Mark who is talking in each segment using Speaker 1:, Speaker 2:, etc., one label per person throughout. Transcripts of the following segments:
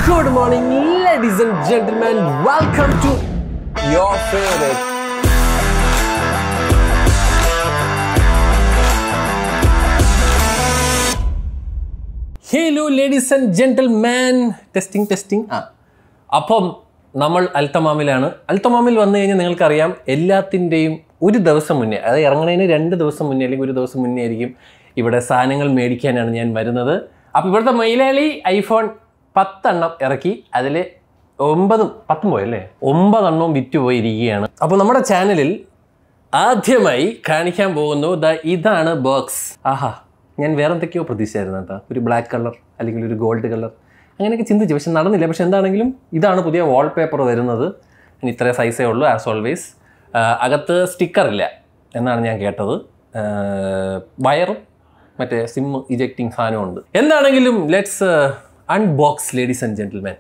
Speaker 1: Good morning, ladies and gentlemen. Welcome to your favorite. Hello, ladies and gentlemen. Testing. അപ്പം നമ്മൾ അൽത്തമാമിലാണ്. അൽത്തമാമിൽ വന്നു കഴിഞ്ഞാൽ നിങ്ങൾക്കറിയാം എല്ലാത്തിൻ്റെയും ഒരു ദിവസം മുന്നേ, അത് ഇറങ്ങുന്നതിന് 2 ദിവസം മുന്നേ അല്ലെങ്കിൽ ഒരു ദിവസം മുന്നേ ആയിരിക്കും ഇവിടെ സാധനങ്ങൾ മേടിക്കാനാണ് ഞാൻ വരുന്നത്. അപ്പോൾ ഇവിടുത്തെ മൈലാളി ഐഫോൺ 10 എണ്ണം ഇറക്കി, അതിൽ 10 പോയല്ലേ, 9 എണ്ണവും വിറ്റുപോയിരിക്കുകയാണ്. അപ്പോൾ നമ്മുടെ ചാനലിൽ ആദ്യമായി കാണിക്കാൻ പോകുന്നു ഇതാണ് ബോക്സ്. ആഹാ, ഞാൻ വേറെ എന്തൊക്കെയോ പ്രതീക്ഷിച്ചായിരുന്നു കേട്ടോ. ഒരു ബ്ലാക്ക് കളർ അല്ലെങ്കിൽ ഒരു ഗോൾഡ് കളർ അങ്ങനെയൊക്കെ ചിന്തിച്ചു, പക്ഷെ നടന്നില്ല. പക്ഷെ എന്താണെങ്കിലും ഇതാണ് പുതിയ വാൾപേപ്പർ വരുന്നത്. ഇനി ഇത്രേ സൈസേ ഉള്ളൂ ആസ് ഓൾവേസ്. അകത്ത് സ്റ്റിക്കറില്ല എന്നാണ് ഞാൻ കേട്ടത്. വയറും മറ്റേ സിം ഇജക്റ്റിംഗ് സാധനമുണ്ട്. എന്താണെങ്കിലും let's unbox ladies and gentleman.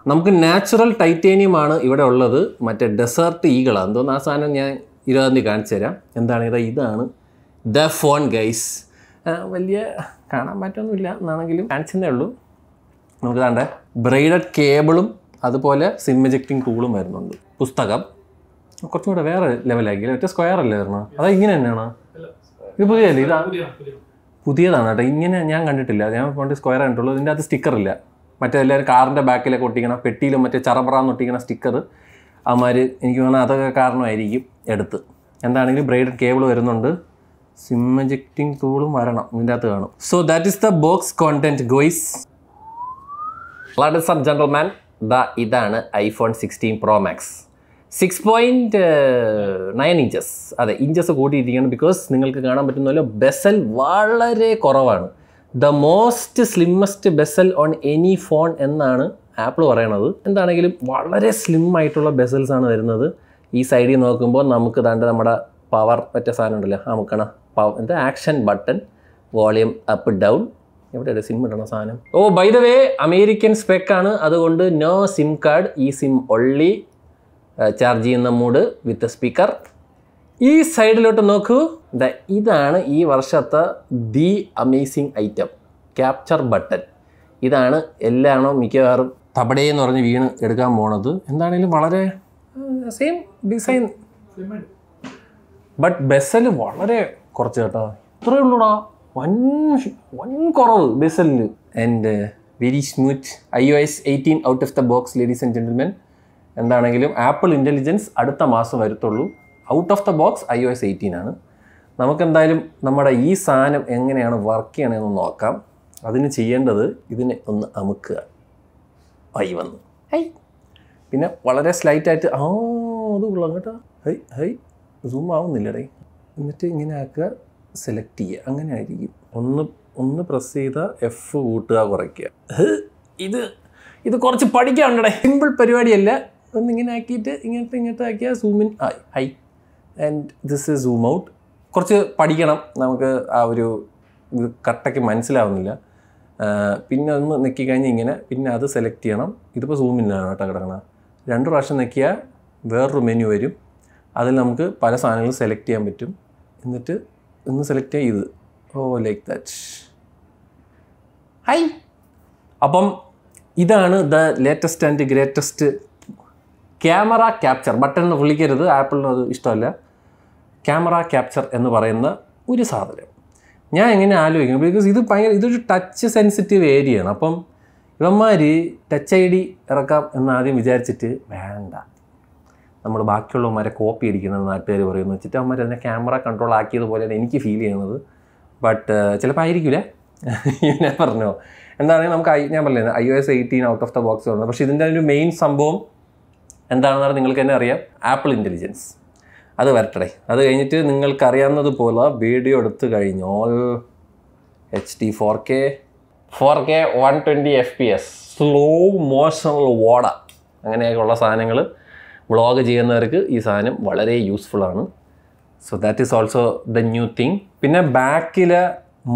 Speaker 1: നമുക്ക് നാച്ചുറൽ ടൈറ്റേനിയം ആണ് ഇവിടെ ഉള്ളത്. മറ്റേ ഡെസേർട്ട് ഈകളാണ് എന്തോന്ന് ആ സാധനം ഞാൻ 20-ാം തീയതി കാണിച്ചു തരാം. എന്താണ് ഇതാണ് ദ ഫോൺ ഗൈസ്. വലിയ കാണാൻ പറ്റൊന്നുമില്ല എന്നാണെങ്കിലും കാണിച്ചതേ ഉള്ളൂ. നമുക്ക് താണ്ട ബ്രൈഡഡ് കേബിളും അതുപോലെ സിം ഇജക്റ്റിംഗ് ടൂളും വരുന്നുണ്ട്. പുസ്തകം കുറച്ചും കൂടെ വേറെ ലെവലാക്കി, മറ്റേ സ്ക്വയർ അല്ലേ വരണം. അതാ ഇങ്ങനെ തന്നെയാണ് ഇത്? പുതിയല്ലേ? ഇതാ പുതിയതാണ് കേട്ടോ. ഇങ്ങനെ ഞാൻ കണ്ടിട്ടില്ല. ഞാൻ പണ്ട് സ്ക്വയർ കണ്ടിട്ടുള്ളൂ. ഇതിൻ്റെ അത് സ്റ്റിക്കറില്ല. മറ്റേ എല്ലാവരും കാറിൻ്റെ ബാക്കിലൊക്കെ ഒട്ടിക്കണം, പെട്ടിയിലും മറ്റേ ചറപറാന്ന് ഒട്ടിക്കണ സ്റ്റിക്കർ അവന്മാർ എനിക്ക് തോന്നുന്നത് അതൊക്കെ കാരണമായിരിക്കും എടുത്ത്. എന്താണെങ്കിലും ബ്രൈഡഡ് കേബിൾ വരുന്നുണ്ട്, സിം ഇജക്റ്റിംഗ് ടൂളും വരണം, ഇതിൻ്റെ അകത്ത് കാണും. So that is the box content guys. Ladies and gentleman, ഇതാണ് ഐഫോൺ 16 Pro Max 6.9 ഇഞ്ചസ്. അതെ, ഇഞ്ചസ് കൂട്ടിയിരിക്കുകയാണ്. ബിക്കോസ് നിങ്ങൾക്ക് കാണാൻ പറ്റുന്ന പോലെ ബെസൽ വളരെ കുറവാണ്. The most slimmest bezel on any phone എന്നാണ് ആപ്പിൾ പറയണത്. എന്താണെങ്കിലും വളരെ സ്ലിം ആയിട്ടുള്ള ബെസൽസ് ആണ് വരുന്നത്. ഈ സൈഡിൽ നോക്കുമ്പോൾ നമുക്ക് നമ്മുടെ പവർ പറ്റ സാധനം ഉണ്ടല്ലോ, നമുക്കാണ് എന്താ action button, volume up down. എവിടെയാണ് സിം ഇടണ സാധനം? ഓ ബൈ ദ വേ, അമേരിക്കൻ സ്പെക്കാണ്, അതുകൊണ്ട് നോ സിം കാർഡ്. ഈ സിം ഒള്ളി ചാർജ് ചെയ്യുന്ന മൂഡ് വിത്ത് സ്പീക്കർ. ഈ സൈഡിലോട്ട് നോക്കൂ, ഇതാണ് ഈ വർഷത്തെ the amazing item, capture button. ഇതാണ് എല്ലാണോ മിക്കവാറും തപടയെന്ന് പറഞ്ഞ് വീണ് എടുക്കാൻ പോണത്. എന്താണെങ്കിലും വളരെ സെയിം ഡിസൈൻ, ബട്ട് ബെസൽ വളരെ കുറച്ച് കേട്ടോ. ഇത്രയേ ഉള്ളൂടാ, വൻ കുറവ് ബെസലിന്. And very smooth iOS 18 out of the box ladies and gentlemen. എന്താണെങ്കിലും ആപ്പിൾ ഇൻ്റലിജൻസ് അടുത്ത മാസം വരത്തുള്ളൂ. Out of the box iOS 18 ആണ്. നമുക്കെന്തായാലും നമ്മുടെ ഈ സാധനം എങ്ങനെയാണ് വർക്ക് ചെയ്യണമെന്ന് നോക്കാം. അതിന് ചെയ്യേണ്ടത് ഇതിനെ ഒന്ന് അമുക്കുക. വന്നു പിന്നെ വളരെ സ്ലൈറ്റായിട്ട് അത് കൊള്ളാം കേട്ടോ. സൂം ആവുന്നില്ലടേ. എന്നിട്ട് ഇങ്ങനെ ആക്കുക, സെലക്ട് ചെയ്യുക, അങ്ങനെ ആയിരിക്കും. ഒന്ന് പ്രസ് ചെയ്ത F കൂട്ടുക, കുറയ്ക്കുക. ഇത് കുറച്ച് പഠിക്കാനുണ്ടേ, സിമ്പിൾ പരിപാടിയല്ല. ഒന്നിങ്ങനെ ആക്കിയിട്ട് ഇങ്ങോട്ട് ആക്കിയാൽ സൂമിൻ ആയി. And this is zoom out. കുറച്ച് പഠിക്കണം നമുക്ക്. ആ ഒരു ഇത് കട്ടയ്ക്ക് മനസ്സിലാവുന്നില്ല. പിന്നെ ഒന്ന് നെക്കിക്കഴിഞ്ഞ് ഇങ്ങനെ, പിന്നെ അത് സെലക്ട് ചെയ്യണം. ഇതിപ്പോൾ സൂമിനാണ് കേട്ടോ കിടക്കണം. 2 പ്രാവശ്യം നെക്കിയാൽ വേറൊരു മെനു വരും. അതിൽ നമുക്ക് പല സാധനങ്ങളും സെലക്ട് ചെയ്യാൻ പറ്റും. എന്നിട്ട് ഒന്ന് സെലക്ട് ചെയ്യുക, ഇത് ലൈക്ക് ദാറ്റ്. അപ്പം ഇതാണ് the latest and greatest camera capture button എന്ന് വിളിക്കരുത്, ആപ്പിളിനും അത് ഇഷ്ടമല്ല. ക്യാമറ ക്യാപ്ചർ എന്ന് പറയുന്ന ഒരു സാധനം ഞാൻ എങ്ങനെ ആലോചിക്കണം. ബിക്കോസ് ഇതൊരു ടച്ച് സെൻസിറ്റീവ് ഏരിയയാണ്. അപ്പം ഇവന്മാർ ടച്ച് ID ഇറക്കാം എന്നാദ്യം വിചാരിച്ചിട്ട് വേണ്ട, നമ്മൾ ബാക്കിയുള്ളവന്മാരെ കോപ്പി അടിക്കുന്നത് നാട്ടുകാർ പറയുന്നു വെച്ചിട്ട് അവന്മാർ അതിനെ ക്യാമറ കൺട്രോൾ ആക്കിയതുപോലെയാണ് എനിക്ക് ഫീൽ ചെയ്യുന്നത്. ബട്ട് ചിലപ്പോൾ ആയിരിക്കില്ല, ഞാൻ പറഞ്ഞോ. എന്താണെങ്കിൽ നമുക്ക് ഞാൻ പറഞ്ഞത് iOS 18 out of the box പറഞ്ഞത്. പക്ഷേ ഇതിൻ്റെ ഒരു മെയിൻ സംഭവം എന്താണെന്ന് നിങ്ങൾക്ക് തന്നെ അറിയാം, ആപ്പിൾ ഇൻ്റലിജൻസ്. അത് വരട്ടെ. അത് കഴിഞ്ഞിട്ട് നിങ്ങൾക്കറിയാവുന്നത് പോലെ വീഡിയോ എടുത്ത് കഴിഞ്ഞാൽ HD 4K 120 FPS slow motional ഓട അങ്ങനെയൊക്കെയുള്ള സാധനങ്ങൾ വ്ളോഗ് ചെയ്യുന്നവർക്ക് ഈ സാധനം വളരെ യൂസ്ഫുള്ളാണ്. So that is also the new thing. പിന്നെ ബാക്കിലെ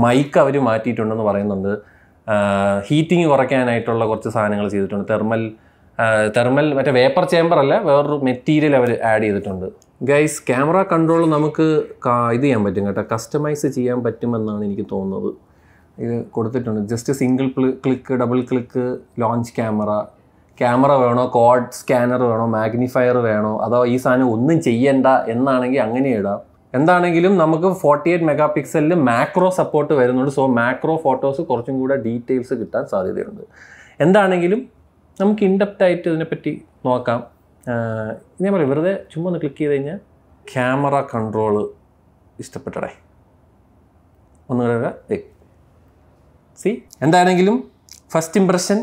Speaker 1: മൈക്ക് അവർ മാറ്റിയിട്ടുണ്ടെന്ന് പറയുന്നുണ്ട്. ഹീറ്റിംഗ് കുറയ്ക്കാനായിട്ടുള്ള കുറച്ച് സാധനങ്ങൾ ചെയ്തിട്ടുണ്ട്. തെർമൽ മറ്റേ വേപ്പർ ചേമ്പർ അല്ല, വേറൊരു മെറ്റീരിയൽ അവർ ആഡ് ചെയ്തിട്ടുണ്ട്. ഗൈസ്, ക്യാമറ കൺട്രോൾ നമുക്ക് ഇത് ചെയ്യാൻ പറ്റും കേട്ടോ, കസ്റ്റമൈസ് ചെയ്യാൻ പറ്റുമെന്നാണ് എനിക്ക് തോന്നുന്നത്. ഇത് കൊടുത്തിട്ടുണ്ട്. Just single click, double click, launch camera വേണോ, കോഡ് സ്കാനർ വേണോ, മാഗ്നിഫയർ വേണോ, അതോ ഈ സാധനം ഒന്നും ചെയ്യണ്ട എന്നാണെങ്കിൽ അങ്ങനെ ഇടാം. എന്താണെങ്കിലും നമുക്ക് 48 മെഗാ പിക്സലിൽ മാക്രോ സപ്പോർട്ട് വരുന്നുണ്ട്. സോ മാക്രോ ഫോട്ടോസ് കുറച്ചും കൂടെ ഡീറ്റെയിൽസ് കിട്ടാൻ സാധ്യതയുണ്ട്. എന്താണെങ്കിലും നമുക്ക് ഇൻഡെപ്റ്റ് ആയിട്ട് ഇതിനെപ്പറ്റി നോക്കാം. ഞാൻ പറയും, വെറുതെ ചുമ്മാ ഒന്ന് ക്ലിക്ക് ചെയ്ത് കഴിഞ്ഞാൽ ക്യാമറ കൺട്രോള് ഇഷ്ടപ്പെട്ടടേ ഒന്നുകൂടെ സി. എന്താണെങ്കിലും ഫസ്റ്റ് ഇംപ്രഷൻ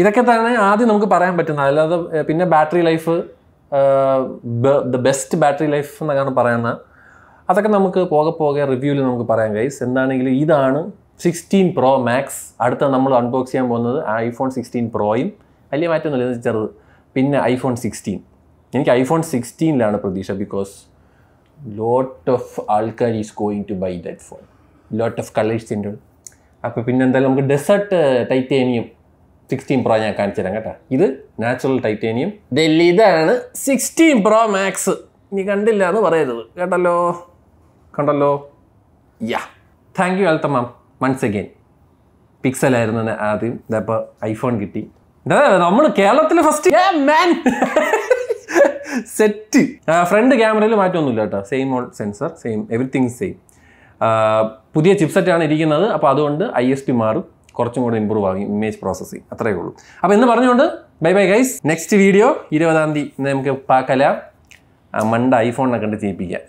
Speaker 1: ഇതൊക്കെ തന്നെ ആദ്യം നമുക്ക് പറയാൻ പറ്റുന്നത്. അല്ലാതെ പിന്നെ battery life, the best battery life എന്നൊക്കെയാണ് പറയുന്നത്. അതൊക്കെ നമുക്ക് പോകെ റിവ്യൂവിൽ നമുക്ക് പറയാം ഗൈസ്. എന്താണെങ്കിലും ഇതാണ് 16 Pro Max. അടുത്ത നമ്മൾ അൺബോക്സ് ചെയ്യാൻ പോകുന്നത് iPhone 16 Proയും. വലിയ മാറ്റമൊന്നുമില്ല, ഇത് ചെറുത്. പിന്നെ iPhone 16. എനിക്ക് iPhone 16ലാണ് പ്രതീക്ഷ. ബിക്കോസ് ലോട്ട് ഓഫ് ആൾക്കാർ is going to buy that phone. Lot of colours ഉണ്ട്. അപ്പോൾ പിന്നെ എന്തായാലും നമുക്ക് ഡെസേർട്ട് ടൈറ്റേനിയം 16 Pro ഞാൻ കാണിച്ചു തരാം കേട്ടോ. ഇത് നാച്ചുറൽ ടൈറ്റേനിയം. ഇതാണ് 16 Pro Max. ഇനി കണ്ടില്ല എന്ന് പറയരുത് കണ്ടല്ലോ. യാ, താങ്ക് യു അൽത്തമാം വൺസ് അഗെയിൻ. പിക്സലായിരുന്നു ആദ്യം, ഇതപ്പോൾ ഐഫോൺ കിട്ടി. നമ്മൾ കേരളത്തിൽ ഫസ്റ്റ് സെറ്റ്. ഫ്രണ്ട് ക്യാമറയിൽ മാറ്റമൊന്നുമില്ല കേട്ടോ. Same all sensor, same everything same. പുതിയ ചിപ്സെറ്റാണ് ഇരിക്കുന്നത്. അപ്പോൾ അതുകൊണ്ട് ISP മാറും, കുറച്ചും കൂടെ ഇമ്പ്രൂവ് ആകും ഇമേജ് പ്രോസസ്സിങ്. അത്രയേ ഉള്ളൂ. അപ്പോൾ എന്ന് പറഞ്ഞുകൊണ്ട് ബൈ ഗൈസ്. നെക്സ്റ്റ് വീഡിയോ 20-ാം തീയതി നമുക്ക് പാക്കല മണ്ട ഐഫോണിനെ കണ്ട് ചെയ്യിപ്പിക്കാം.